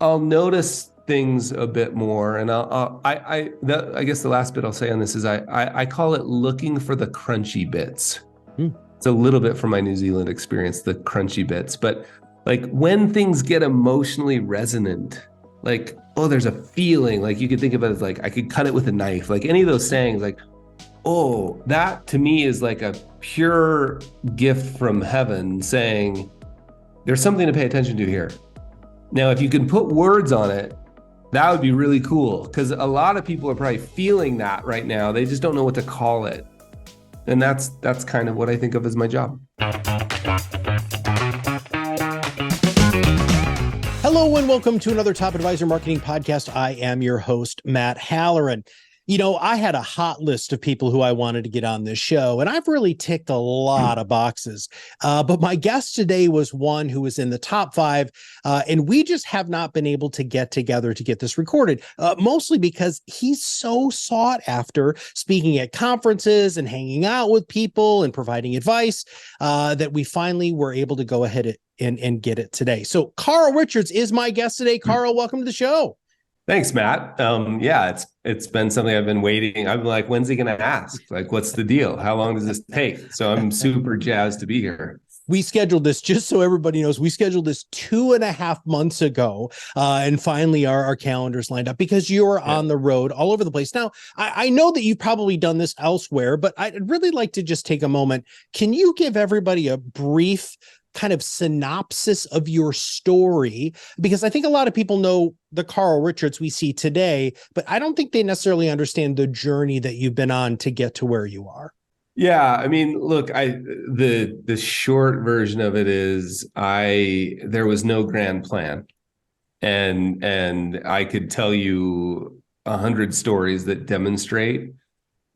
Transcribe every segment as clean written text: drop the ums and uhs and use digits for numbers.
I'll notice things a bit more, and I guess the last bit I'll say on this is I call it looking for the crunchy bits. Hmm. It's a little bit from my New Zealand experience, the crunchy bits, but like when things get emotionally resonant, like, oh, there's a feeling, like you could think of it as like I could cut it with a knife, like any of those sayings, like, oh, that to me is like a pure gift from heaven saying there's something to pay attention to here. Now, if you can put words on it, that would be really cool, because a lot of people are probably feeling that right now. They just don't know what to call it. And that's kind of what I think of as my job. Hello and welcome to another Top Advisor Marketing Podcast. I am your host, Matt Halloran. You know, I had a hot list of people who I wanted to get on this show, and I've really ticked a lot of boxes. But my guest today was one who was in the top five, and we just have not been able to get together to get this recorded, mostly because he's so sought after, speaking at conferences and hanging out with people and providing advice, that we finally were able to go ahead and get it today. So Carl Richards is my guest today. Carl, welcome to the show. Thanks, Matt. Yeah, it's been something I've been waiting. I'm like, when's he going to ask? Like, what's the deal? How long does this take? So I'm super jazzed to be here. We scheduled this, just so everybody knows, we scheduled this 2.5 months ago, and finally our calendars lined up because you're on the road all over the place. Now, I know that you've probably done this elsewhere, but I'd really like to just take a moment. Can you give everybody a brief kind of synopsis of your story? Because I think a lot of people know the Carl Richards we see today, but I don't think they necessarily understand the journey that you've been on to get to where you are. Yeah, I mean, look, the short version of it is there was no grand plan. And I could tell you 100 stories that demonstrate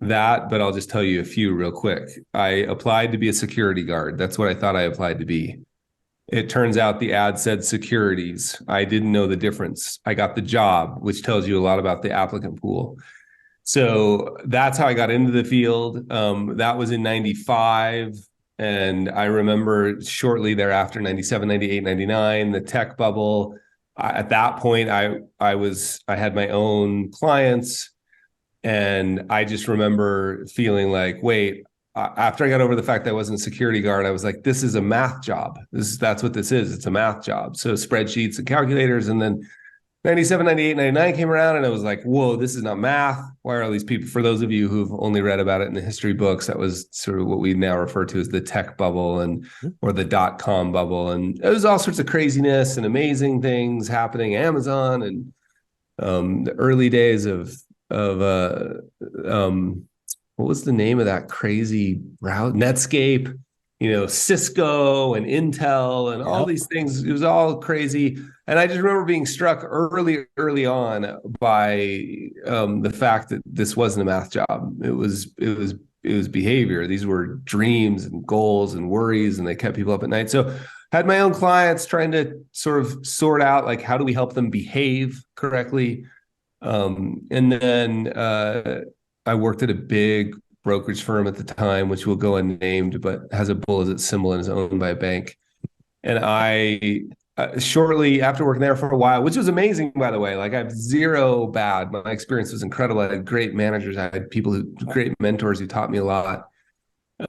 that, but I'll just tell you a few real quick. I applied to be a security guard. That's what I thought I applied to be. It turns out the ad said securities. I didn't know the difference. I got the job, which tells you a lot about the applicant pool. So that's how I got into the field. That was in 95. And I remember shortly thereafter, 97, 98, 99, the tech bubble. At that point, I had my own clients. And I just remember feeling like, wait, after I got over the fact that I wasn't a security guard, I was like, this is a math job. That's what this is. It's a math job. So spreadsheets and calculators. And then 97, 98, 99 came around and I was like, whoa, this is not math. Why are all these people? For those of you who've only read about it in the history books, that was sort of what we now refer to as the tech bubble or the .com bubble. And it was all sorts of craziness and amazing things happening. Amazon and the early days of what was the name of that crazy route? Netscape, Cisco and Intel and all these things. It was all crazy. And I just remember being struck early on by the fact that this wasn't a math job. It was behavior. These were dreams and goals and worries, and they kept people up at night. So I had my own clients trying to sort of sort out, like, how do we help them behave correctly? And then I worked at a big brokerage firm at the time, which will go unnamed, but has a bull as its symbol and is owned by a bank. And I shortly after working there for a while, which was amazing, by the way, like I have zero bad. My experience was incredible. I had great managers. I had great mentors who taught me a lot.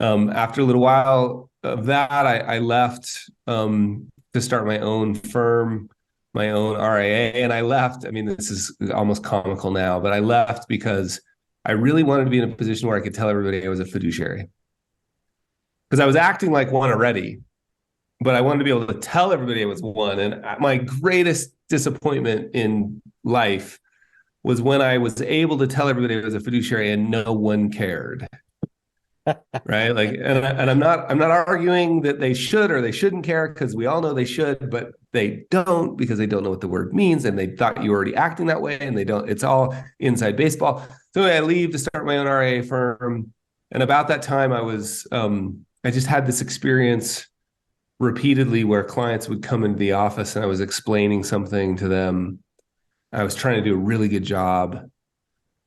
After a little while of that, I left to start my own firm, my own RIA. And I left, I mean, this is almost comical now, but I left because I really wanted to be in a position where I could tell everybody I was a fiduciary. Because I was acting like one already, but I wanted to be able to tell everybody I was one. And my greatest disappointment in life was when I was able to tell everybody I was a fiduciary and no one cared. Right? Like, and I'm not arguing that they should or they shouldn't care, because we all know they should, but they don't, because they don't know what the word means, and they thought you were already acting that way, and they don't. It's all inside baseball. So I leave to start my own RIA firm, and about that time, I just had this experience repeatedly where clients would come into the office and I was explaining something to them. I was trying to do a really good job.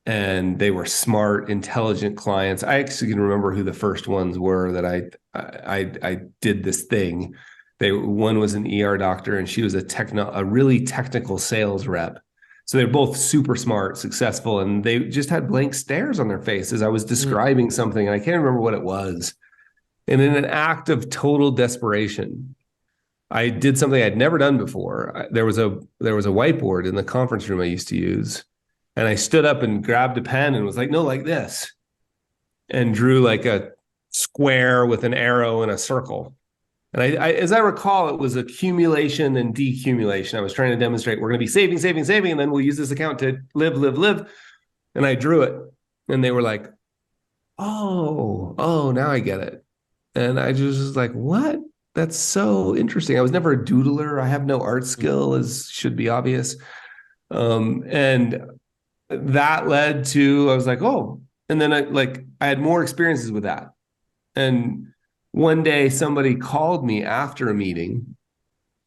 And they were smart, intelligent clients. I actually can remember who the first ones were that I did this thing. One was an ER doctor, and she was a really technical sales rep. So they're both super smart, successful, and they just had blank stares on their face as I was describing something, and I can't remember what it was. And in an act of total desperation, I did something I'd never done before. There was a whiteboard in the conference room I used to use, and I stood up and grabbed a pen and was like, no, like this, and drew like a square with an arrow and a circle. And as I recall, it was accumulation and decumulation. I was trying to demonstrate we're going to be saving, saving, saving, and then we'll use this account to live, live, live. And I drew it, and they were like, oh, now I get it. And I just was like, what? That's so interesting. I was never a doodler. I have no art skill, as should be obvious. And that led to, I was like, oh, and then I had more experiences with that. And one day somebody called me after a meeting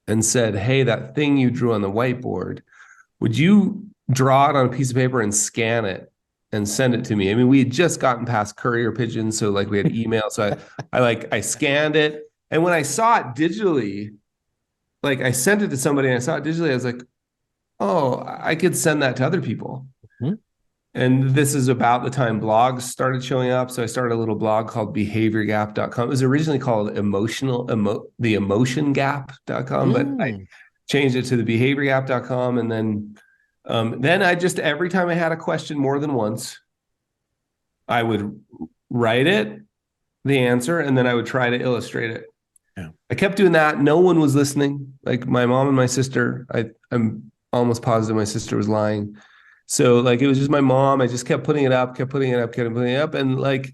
and said, hey, that thing you drew on the whiteboard, would you draw it on a piece of paper and scan it and send it to me? I mean, we had just gotten past courier pigeons, so like we had email. So I scanned it. And when I saw it digitally, like I sent it to somebody and I saw it digitally, I was like, oh, I could send that to other people. Mm-hmm. And this is about the time blogs started showing up. So I started a little blog called behaviorgap.com. It was originally called theemotiongap.com, but I changed it to the behaviorgap.com. And then I just, every time I had a question more than once, I would write it, the answer, and then I would try to illustrate it. Yeah. I kept doing that. No one was listening. Like my mom and my sister, I'm almost positive my sister was lying. So like, it was just my mom. I just kept putting it up. And like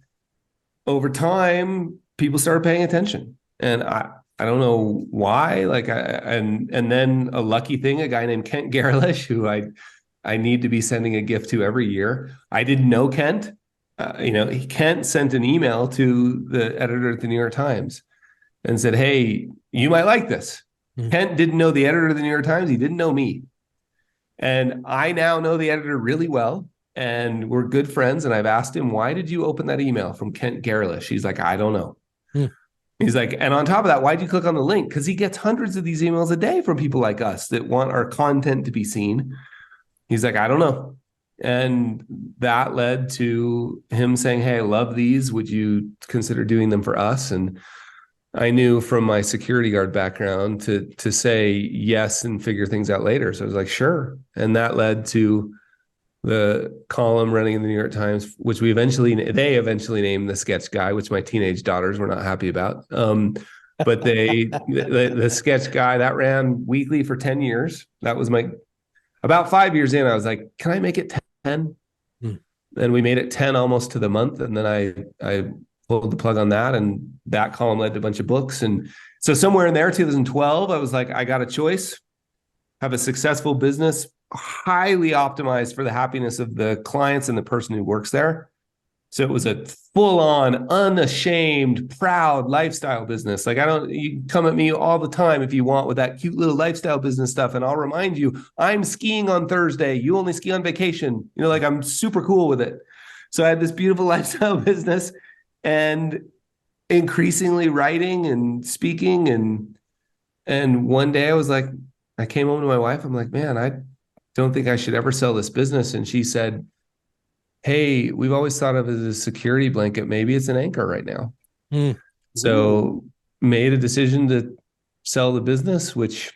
over time, people started paying attention. And I don't know why, and then a lucky thing, a guy named Kent Gerlish, who I need to be sending a gift to every year. I didn't know Kent. Kent sent an email to the editor at the New York Times and said, hey, you might like this. Mm-hmm. Kent didn't know the editor of the New York Times. He didn't know me. And I now know the editor really well, and we're good friends. And I've asked him, why did you open that email from Kent Gerlish? He's like, I don't know. He's like, and on top of that, why'd you click on the link? Because he gets hundreds of these emails a day from people like us that want our content to be seen. He's like, I don't know. And that led to him saying, hey, I love these. Would you consider doing them for us? And I knew from my security guard background to say yes and figure things out later. So I was like, sure. And that led to the column running in the New York Times, which they eventually named The Sketch Guy, which my teenage daughters were not happy about. But the Sketch Guy, that ran weekly for 10 years. That was about 5 years in, I was like, can I make it 10? And we made it 10 almost to the month. And then I pulled the plug on that, and that column led to a bunch of books. And so somewhere in there, 2012, I was like, I got a choice, have a successful business, highly optimized for the happiness of the clients and the person who works there. So it was a full-on, unashamed, proud lifestyle business. Like you come at me all the time if you want with that cute little lifestyle business stuff. And I'll remind you, I'm skiing on Thursday. You only ski on vacation. Like I'm super cool with it. So I had this beautiful lifestyle business, and increasingly writing and speaking. And one day I was like, I came home to my wife. I'm like, man, I don't think I should ever sell this business. And she said, hey, we've always thought of it as a security blanket. Maybe it's an anchor right now. So made a decision to sell the business, which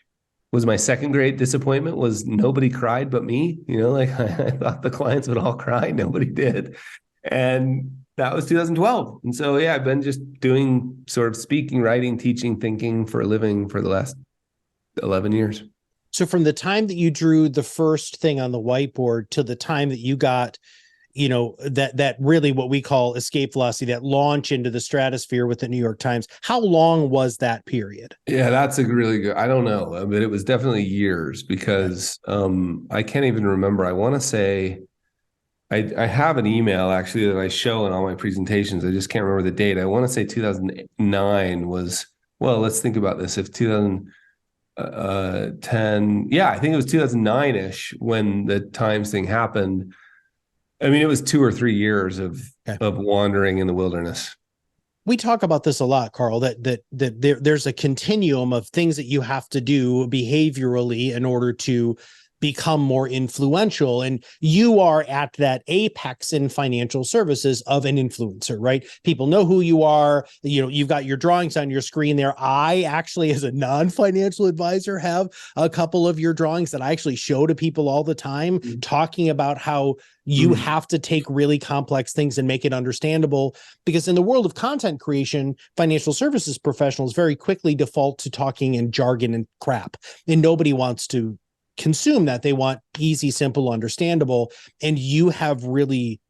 was my second great disappointment. Was nobody cried but me. I thought the clients would all cry. Nobody did. And that was 2012. And so, yeah, I've been just doing sort of speaking, writing, teaching, thinking for a living for the last 11 years. So from the time that you drew the first thing on the whiteboard to the time that you got, that really what we call escape velocity, that launch into the stratosphere with the New York Times, how long was that period? Yeah, that's a really good, I don't know, but it was definitely years, because I can't even remember. I want to say, I have an email actually that I show in all my presentations. I just can't remember the date. I want to say 2009 was, well, let's think about this. If 2010, yeah, I think it was 2009-ish when the Times thing happened. I mean, it was 2 or 3 years of wandering in the wilderness. We talk about this a lot, Carl, that there's a continuum of things that you have to do behaviorally in order to become more influential. And you are at that apex in financial services of an influencer, right? People know who you are. You've got your drawings on your screen there. I actually, as a non-financial advisor, have a couple of your drawings that I actually show to people all the time, talking about how you have to take really complex things and make it understandable. Because in the world of content creation, financial services professionals very quickly default to talking in jargon and crap. And nobody wants to consume that. They want easy, simple, understandable. And you have really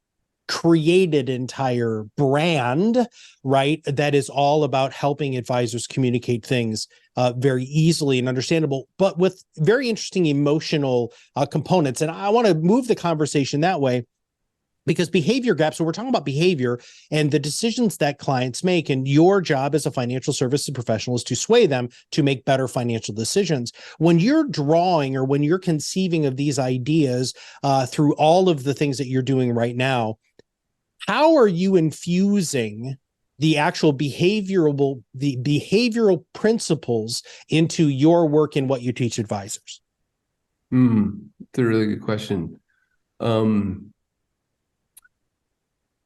created an entire brand, right? That is all about helping advisors communicate things very easily and understandable, but with very interesting emotional components. And I want to move the conversation that way, because behavior gaps, so we're talking about behavior and the decisions that clients make, and your job as a financial services professional is to sway them to make better financial decisions. When you're drawing or when you're conceiving of these ideas through all of the things that you're doing right now, how are you infusing the actual behavioral principles into your work and what you teach advisors? It's a really good question.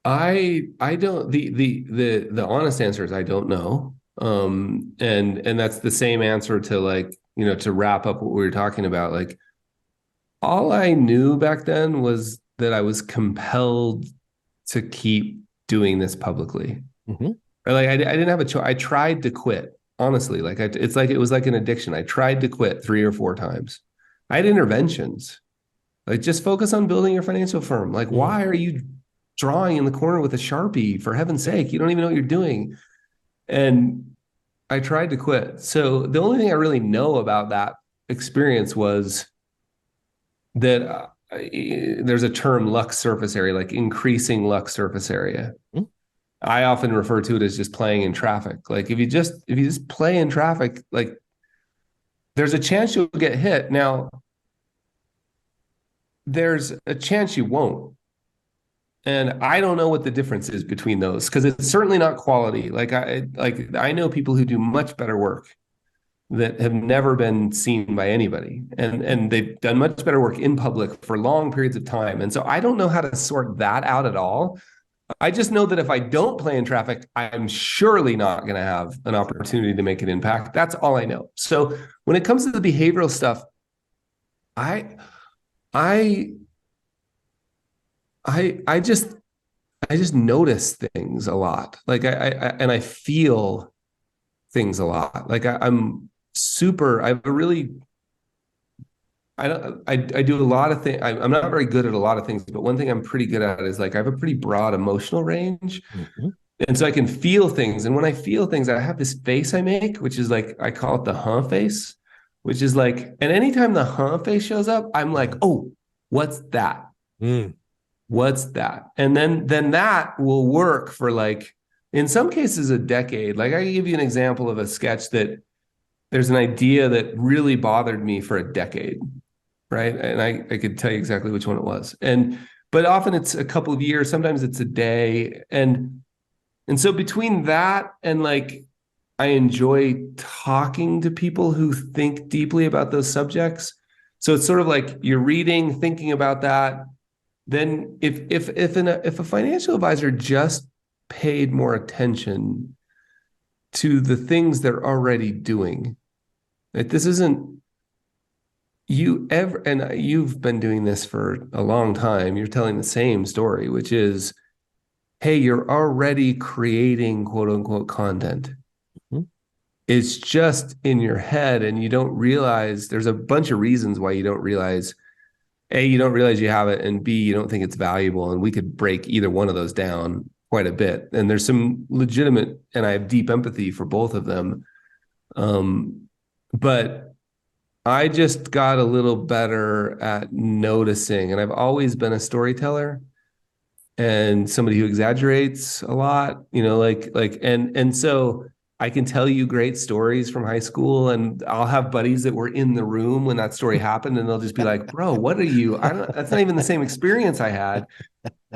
I don't, the honest answer is I don't know. And that's the same answer to, like, to wrap up what we were talking about. Like, all I knew back then was that I was compelled to keep doing this publicly. Or like, I didn't have a choice. I tried to quit, honestly. Like, it was like an addiction. I tried to quit 3 or 4 times. I had interventions. Like, just focus on building your financial firm. Like, why are you drawing in the corner with a Sharpie? For heaven's sake, you don't even know what you're doing. And I tried to quit. So the only thing I really know about that experience was that there's a term, luck surface area, like increasing luck surface area. I often refer to it as just playing in traffic. Like, if you just play in traffic, like, there's a chance you'll get hit. Now, there's a chance you won't. And I don't know what the difference is between those, because it's certainly not quality. Like, I know people who do much better work that have never been seen by anybody, and they've done much better work in public for long periods of time. And so I don't know how to sort that out at all. I just know that if I don't play in traffic, I'm surely not going to have an opportunity to make an impact. That's all I know. So when it comes to the behavioral stuff, I just notice things a lot. Like, I feel things a lot. Like, I'm super, I have a really, I do a lot of things. I'm not very good at a lot of things, but one thing I'm pretty good at is, like, I have a pretty broad emotional range. And so I can feel things. And when I feel things, I have this face I make, which is like, I call it the face, which is like, and anytime the face shows up, I'm like, oh, what's that? What's that? And then that will work for, like, in some cases, a decade. Like, I can give you an example of a sketch that there's an idea that really bothered me for a decade, right? And I could tell you exactly which one it was. But often it's a couple of years, sometimes it's a day. And so between that and, like, I enjoy talking to people who think deeply about those subjects. So it's sort of like you're reading, thinking about that. Then if a financial advisor just paid more attention to the things they're already doing, like, this isn't and you've been doing this for a long time. You're telling the same story, which is, hey, you're already creating quote unquote content. It's just in your head, and you don't realize there's a bunch of reasons why you don't realize. A, you don't realize you have it, and B, you don't think it's valuable. And we could break either one of those down quite a bit. And there's some legitimate, and I have deep empathy for both of them. But I just got a little better at noticing, and I've always been a storyteller and somebody who exaggerates a lot, and so I can tell you great stories from high school, and I'll have buddies that were in the room when that story happened, and they'll just be like, bro, what are you? That's not even the same experience I had.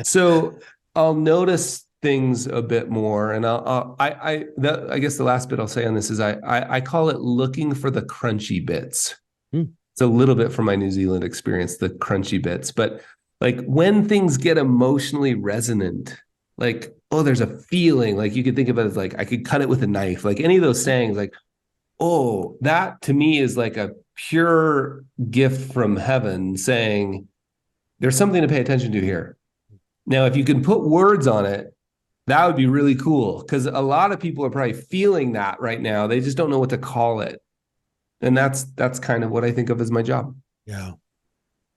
So I'll notice things a bit more. And I guess the last bit I'll say on this is I call it looking for the crunchy bits. It's a little bit from my New Zealand experience, the crunchy bits, but like when things get emotionally resonant, like, oh, there's a feeling, like you could think of it as like, I could cut it with a knife, like any of those sayings, like, oh, that to me is like a pure gift from heaven saying there's something to pay attention to here. Now, if you can put words on it, that would be really cool, because a lot of people are probably feeling that right now. They just don't know what to call it. And that's kind of what I think of as my job. Yeah.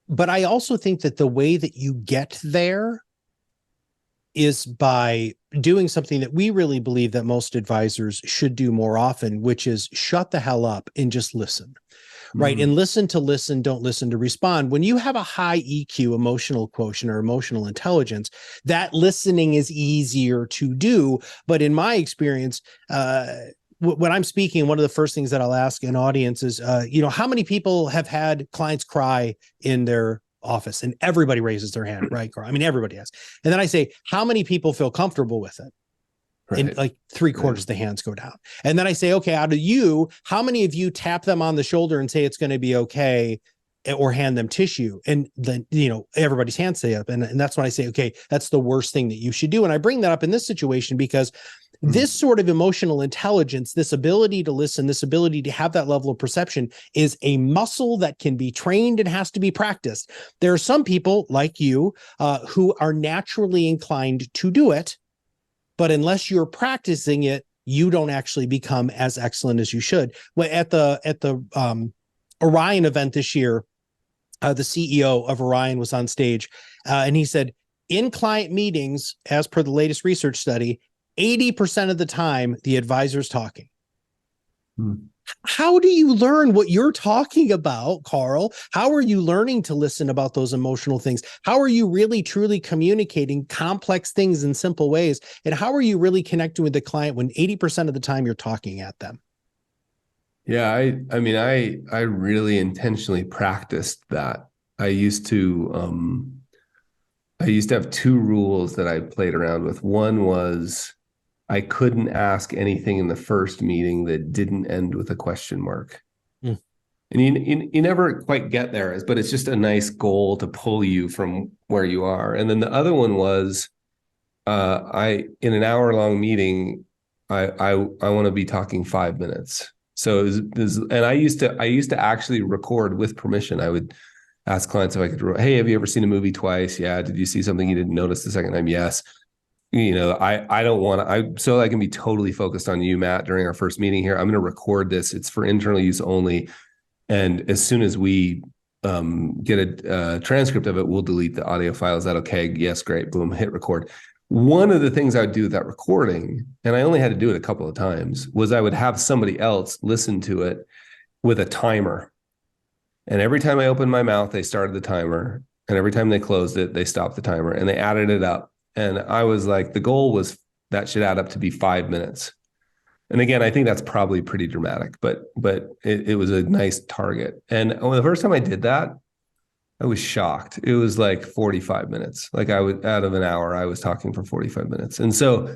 But I also think that the way that you get there is by doing something that we really believe that most advisors should do more often, which is shut the hell up and just listen. Right. And listen to listen, don't listen to respond. When you have a high EQ, emotional quotient, or emotional intelligence, that listening is easier to do. But in my experience, when I'm speaking, one of the first things that I'll ask an audience is, how many people have had clients cry in their office? And everybody raises their hand, right? I mean, everybody has. And then I say, how many people feel comfortable with it? Right. And like 3/4 of the hands go down. And then I say, okay, out of you, how many of you tap them on the shoulder and say it's going to be okay, or hand them tissue? And then, everybody's hands stay up. And that's when I say, okay, that's the worst thing that you should do. And I bring that up in this situation because this sort of emotional intelligence, this ability to listen, this ability to have that level of perception is a muscle that can be trained and has to be practiced. There are some people like you who are naturally inclined to do it, but unless you're practicing it, you don't actually become as excellent as you should. Well, at the Orion event this year, the CEO of Orion was on stage, and he said, in client meetings, as per the latest research study, 80% of the time, the advisor's talking. How do you learn what you're talking about, Carl? How are you learning to listen about those emotional things? How are you really truly communicating complex things in simple ways? And how are you really connecting with the client when 80% of the time you're talking at them? Yeah, I mean, I really intentionally practiced that. I used to have two rules that I played around with. One was I couldn't ask anything in the first meeting that didn't end with a question mark. And you never quite get there, but it's just a nice goal to pull you from where you are. And then the other one was in an hour-long meeting, I want to be talking 5 minutes. So and I used to actually record with permission. I would ask clients if I could, hey, have you ever seen a movie twice? Yeah. Did you see something you didn't notice the second time? Yes. I don't want to, so I can be totally focused on you, Matt, during our first meeting here. I'm going to record this. It's for internal use only. And as soon as we get a transcript of it, we'll delete the audio file. Is that okay? Yes. Great. Boom. Hit record. One of the things I would do with that recording, and I only had to do it a couple of times, was I would have somebody else listen to it with a timer. And every time I opened my mouth, they started the timer. And every time they closed it, they stopped the timer, and they added it up. And I was like, the goal was that should add up to be 5 minutes. And again, I think that's probably pretty dramatic, but it was a nice target. And the first time I did that, I was shocked. It was like 45 minutes. Like out of an hour, I was talking for 45 minutes. And so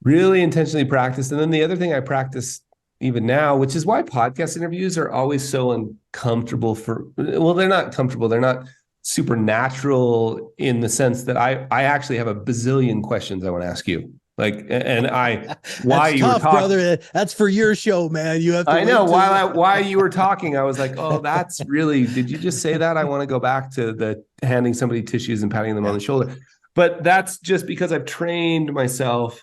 really intentionally practiced. And then the other thing I practice even now, which is why podcast interviews are always so uncomfortable they're not comfortable. They're not supernatural in the sense that I actually have a bazillion questions I want to ask you. Like, and why you were talking, brother. That's for your show, man. You have to. I know why you were talking. I was like, oh, that's really, did you just say that? I want to go back to the handing somebody tissues and patting them on the shoulder. But that's just because I've trained myself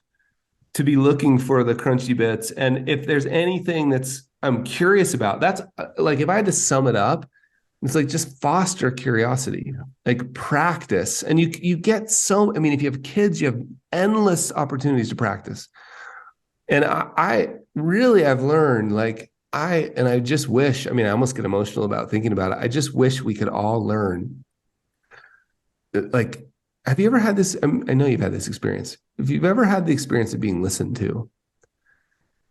to be looking for the crunchy bits. And if there's anything I'm curious about, that's like, if I had to sum it up, it's like just foster curiosity, like practice. And you get if you have kids, you have endless opportunities to practice. And I've learned, like, I just wish, I almost get emotional about thinking about it. I just wish we could all learn. Like, have you ever had this? I know you've had this experience. If you've ever had the experience of being listened to,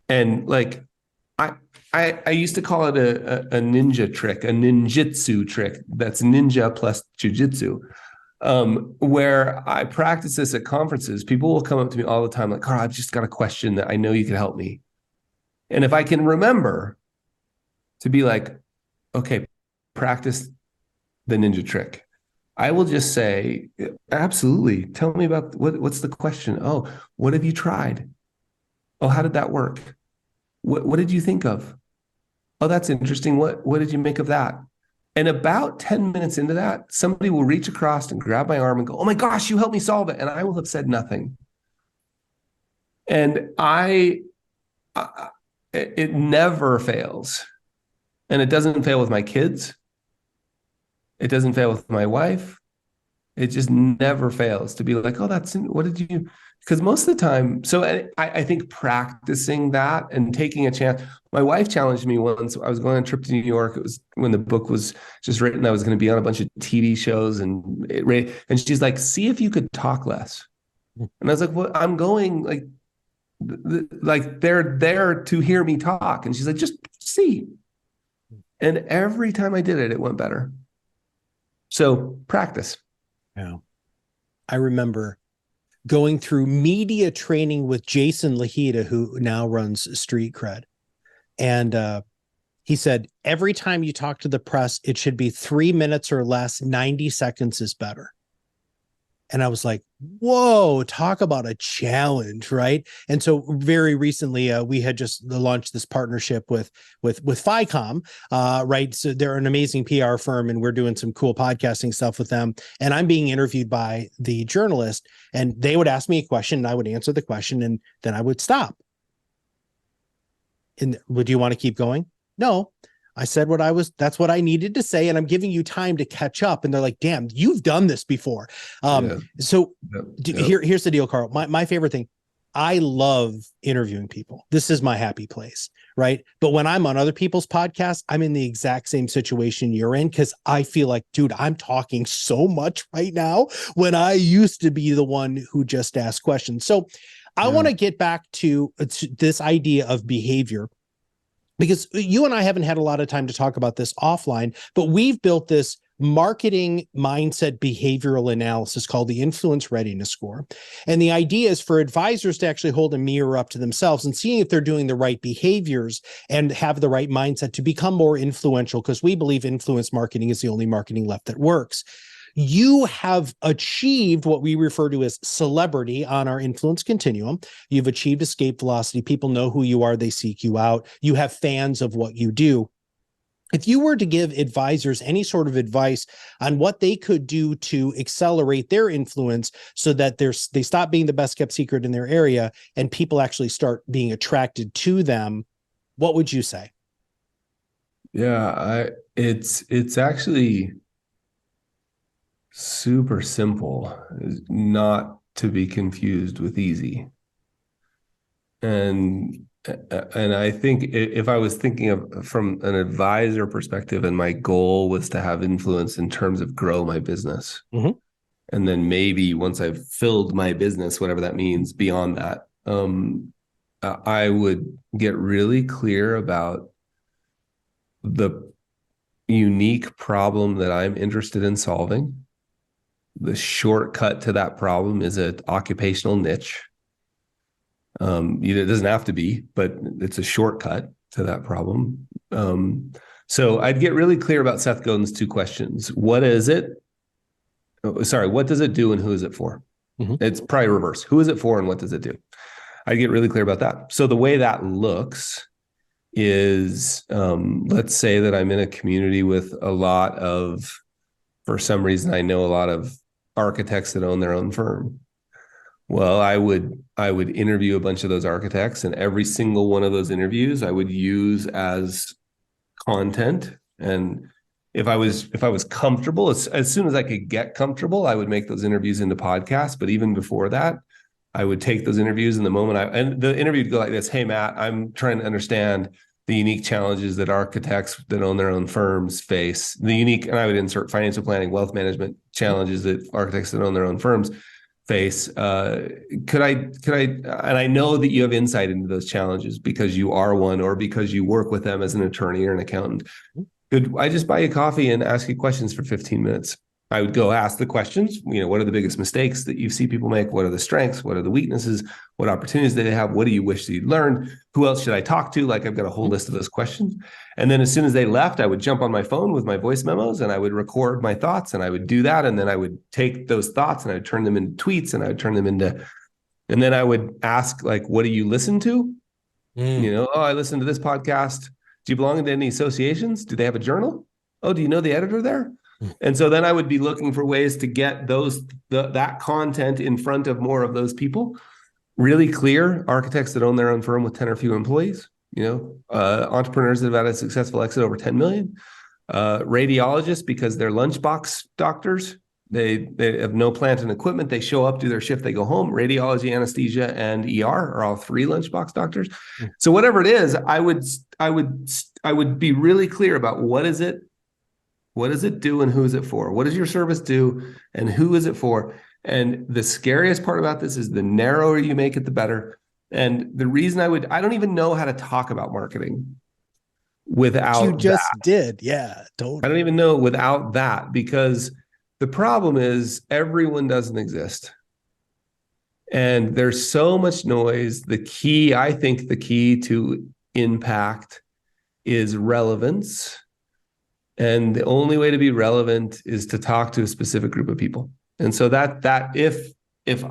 and like, I used to call it a ninja trick, a ninjitsu trick. That's ninja plus jujitsu. where I practice this at conferences. People will come up to me all the time like, Carl, I've just got a question that I know you can help me. And if I can remember to be like, okay, practice the ninja trick, I will just say, absolutely. Tell me about what's the question? Oh, what have you tried? Oh, how did that work? What did you think of? Oh, that's interesting. What did you make of that? And about 10 minutes into that, somebody will reach across and grab my arm and go, oh my gosh, you helped me solve it. And I will have said nothing. And it never fails. And it doesn't fail with my kids. It doesn't fail with my wife. It just never fails to be like, oh, what did you, because most of the time, so I think practicing that and taking a chance. My wife challenged me once. I was going on a trip to New York. It was when the book was just written. I was going to be on a bunch of TV shows and she's like, see if you could talk less. And I was like, well, I'm going like they're there to hear me talk. And she's like, just see. And every time I did it, it went better. So practice. Yeah. I remember going through media training with Jason Lahita, who now runs Street Cred. And he said, every time you talk to the press, it should be 3 minutes or less. 90 seconds is better. And I was like, whoa, talk about a challenge, right? And so very recently, we had just launched this partnership with FICOM, right? So they're an amazing PR firm, and we're doing some cool podcasting stuff with them. And I'm being interviewed by the journalist, and they would ask me a question, and I would answer the question, and then I would stop. And would you want to keep going? No. I said that's what I needed to say. And I'm giving you time to catch up. And they're like, damn, you've done this before. So here's the deal, Carl. My favorite thing, I love interviewing people. This is my happy place, right? But when I'm on other people's podcasts, I'm in the exact same situation you're in, because I feel like, dude, I'm talking so much right now when I used to be the one who just asked questions. So I want to get back to this idea of behavior, because you and I haven't had a lot of time to talk about this offline, but we've built this marketing mindset behavioral analysis called the Influence Readiness Score. And the idea is for advisors to actually hold a mirror up to themselves and seeing if they're doing the right behaviors and have the right mindset to become more influential, because we believe influence marketing is the only marketing left that works. You have achieved what we refer to as celebrity on our influence continuum. You've achieved escape velocity. People know who you are. They seek you out. You have fans of what you do. If you were to give advisors any sort of advice on what they could do to accelerate their influence so that they stop being the best kept secret in their area and people actually start being attracted to them, what would you say? Yeah, it's actually super simple, not to be confused with easy. And I think if I was thinking of from an advisor perspective, and my goal was to have influence in terms of grow my business, and then maybe once I've filled my business, whatever that means, beyond that, I would get really clear about the unique problem that I'm interested in solving. The shortcut to that problem is an occupational niche. It doesn't have to be, but it's a shortcut to that problem. So I'd get really clear about Seth Godin's two questions. What is it? What does it do and who is it for? It's probably reverse. Who is it for and what does it do? I'd get really clear about that. So the way that looks is, let's say that I'm in a community with a lot of, for some reason, I know a lot of architects that own their own firm. Well, I would interview a bunch of those architects, and every single one of those interviews I would use as content. And if I was comfortable, as soon as I could get comfortable, I would make those interviews into podcasts. But even before that, I would take those interviews, and the interview would go like this: hey, Matt, I'm trying to understand the unique challenges that architects that own their own firms face, and I would insert financial planning, wealth management challenges that architects that own their own firms face. Could I, and I know that you have insight into those challenges because you are one, or because you work with them as an attorney or an accountant. Could I just buy you coffee and ask you questions for 15 minutes? I would go ask the questions, what are the biggest mistakes that you see people make? What are the strengths? What are the weaknesses? What opportunities do they have? What do you wish that you'd learned? Who else should I talk to? Like, I've got a whole list of those questions. And then as soon as they left, I would jump on my phone with my voice memos and I would record my thoughts, and I would do that. And then I would take those thoughts and I would turn them into tweets, and I would turn them into, and then I would ask, like, what do you listen to? Oh, I listen to this podcast. Do you belong to any associations? Do they have a journal? Oh, do you know the editor there? And so then I would be looking for ways to get that content in front of more of those people. Really clear architects that own their own firm with 10 or fewer employees, entrepreneurs that have had a successful exit over 10 million, radiologists because they're lunchbox doctors. They have no plant and equipment. They show up, do their shift, they go home. Radiology, anesthesia, and ER are all 3 lunchbox doctors. So whatever it is, I would be really clear about what does it do and who is it for? What does your service do and who is it for? And the scariest part about this is the narrower you make it, the better. And the reason I don't even know how to talk about marketing without you just did. Yeah, totally. I don't even know without that, because the problem is everyone doesn't exist. And there's so much noise. I think the key to impact is relevance. And the only way to be relevant is to talk to a specific group of people. And so that if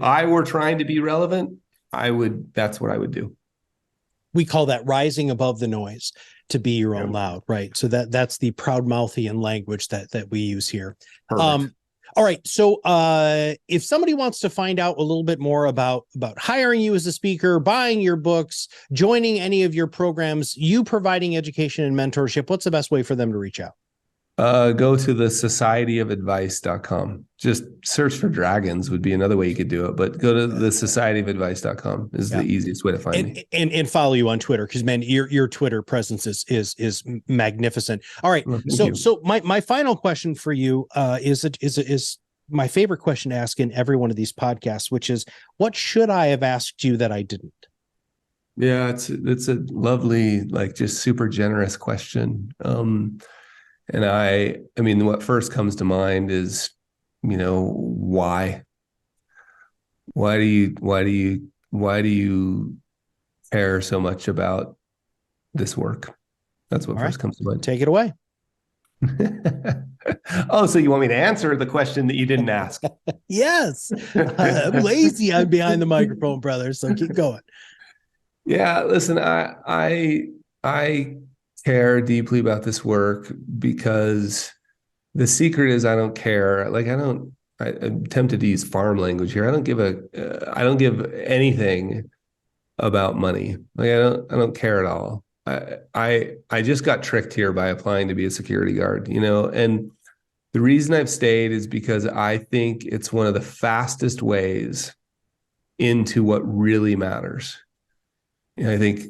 I were trying to be relevant, that's what I would do. We call that rising above the noise, to be your own loud, right? So that's the ProudMouthian language that we use here. Perfect. All right. So if somebody wants to find out a little bit more about hiring you as a speaker, buying your books, joining any of your programs, you providing education and mentorship, what's the best way for them to reach out? Go to the societyofadvice.com. Just search for dragons would be another way you could do it, but go to the societyofadvice.com is the easiest way to find me. And follow you on Twitter, because man, your Twitter presence is magnificent. All right. Well, so my final question for you is my favorite question to ask in every one of these podcasts, which is, what should I have asked you that I didn't? Yeah, it's a lovely, like, just super generous question. And I mean, what first comes to mind is, why? Why do you care so much about this work? That's what first comes to mind. Take it away. Oh, so you want me to answer the question that you didn't ask? Yes. I'm lazy. I'm behind the microphone, brother. So keep going. Yeah, listen, I care deeply about this work because the secret is I don't care. Like, I'm tempted to use farm language here. I don't give anything about money. Like, I don't care at all. I just got tricked here by applying to be a security guard, and the reason I've stayed is because I think it's one of the fastest ways into what really matters. I think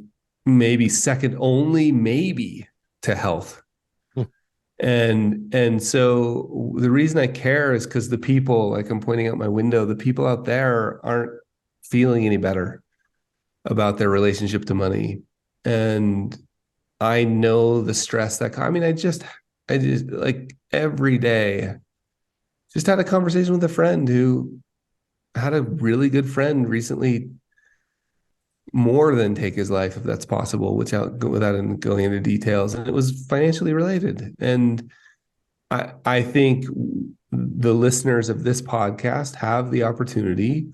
maybe second only maybe to health. And so the reason I care is because the people, like I'm pointing out my window, the people out there aren't feeling any better about their relationship to money. And I know the stress that, I just like every day, just had a conversation with a friend who had a really good friend recently more than take his life, if that's possible, without going into details. And it was financially related. And I think the listeners of this podcast have the opportunity,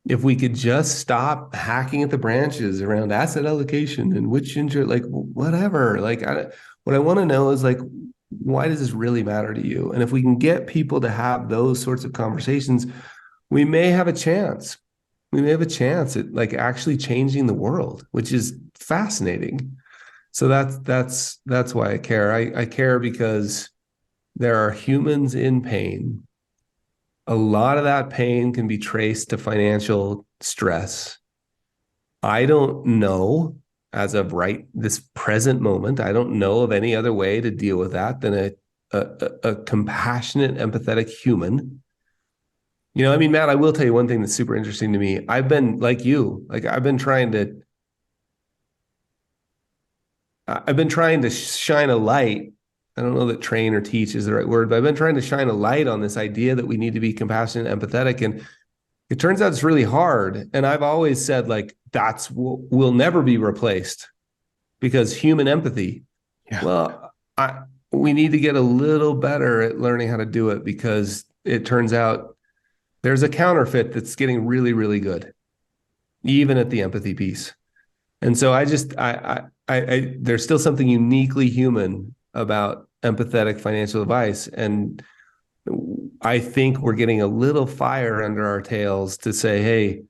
if we could just stop hacking at the branches around asset allocation and which like whatever, like what I want to know is, like, why does this really matter to you? And if we can get people to have those sorts of conversations, we may have a chance. We may have a chance at, like, actually changing the world, which is fascinating. So that's why I care. I care because there are humans in pain. A lot of that pain can be traced to financial stress. I don't know, as of this present moment, I don't know of any other way to deal with that than a compassionate, empathetic human. Matt, I will tell you one thing that's super interesting to me. I've been like you, I've been trying to shine a light I don't know that train or teach is the right word, but I've been trying to shine a light on this idea that we need to be compassionate and empathetic. And it turns out it's really hard. And I've always said, like, that's will never be replaced, because human empathy, well, we need to get a little better at learning how to do it, because it turns out there's a counterfeit that's getting really, really good, even at the empathy piece. And so there's still something uniquely human about empathetic financial advice. And I think we're getting a little fire under our tails to say, hey,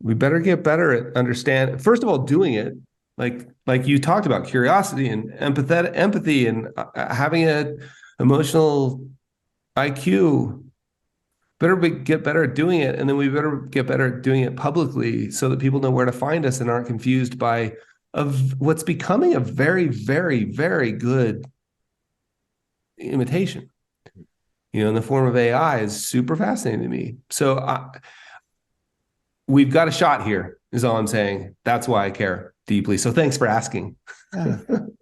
we better get better at understand, first of all, doing it. Like you talked about, curiosity and empathy and having an emotional IQ. Get better at doing it, and then we better get better at doing it publicly, so that people know where to find us and aren't confused by what's becoming a very, very, very good imitation. In the form of AI is super fascinating to me. So we've got a shot here, is all I'm saying. That's why I care deeply. So thanks for asking.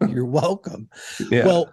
You're welcome. Yeah. Well,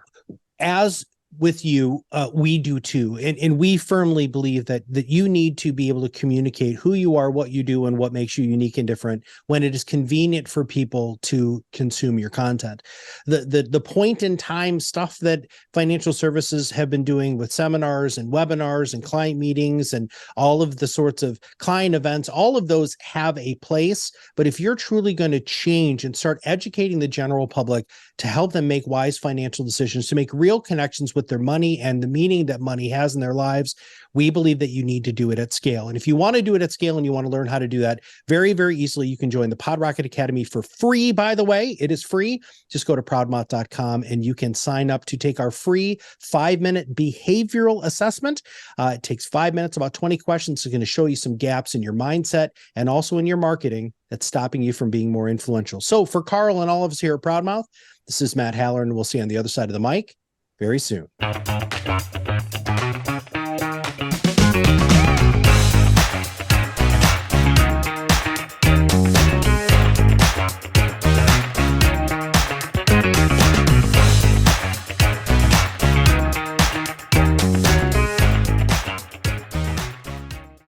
as with you, we do too. And we firmly believe that you need to be able to communicate who you are, what you do, and what makes you unique and different when it is convenient for people to consume your content. The point in time stuff that financial services have been doing with seminars and webinars and client meetings and all of the sorts of client events, all of those have a place. But if you're truly going to change and start educating the general public to help them make wise financial decisions, to make real connections with their money and the meaning that money has in their lives, we believe that you need to do it at scale. And if you want to do it at scale and you want to learn how to do that very, very easily, you can join the PodRocket Academy for free. By the way, it is free. Just go to proudmouth.com and you can sign up to take our free 5-minute behavioral assessment. It takes 5 minutes, about 20 questions. It's going to show you some gaps in your mindset and also in your marketing that's stopping you from being more influential. So for Carl and all of us here at ProudMouth, this is Matt Halloran. We'll see you on the other side of the mic very soon.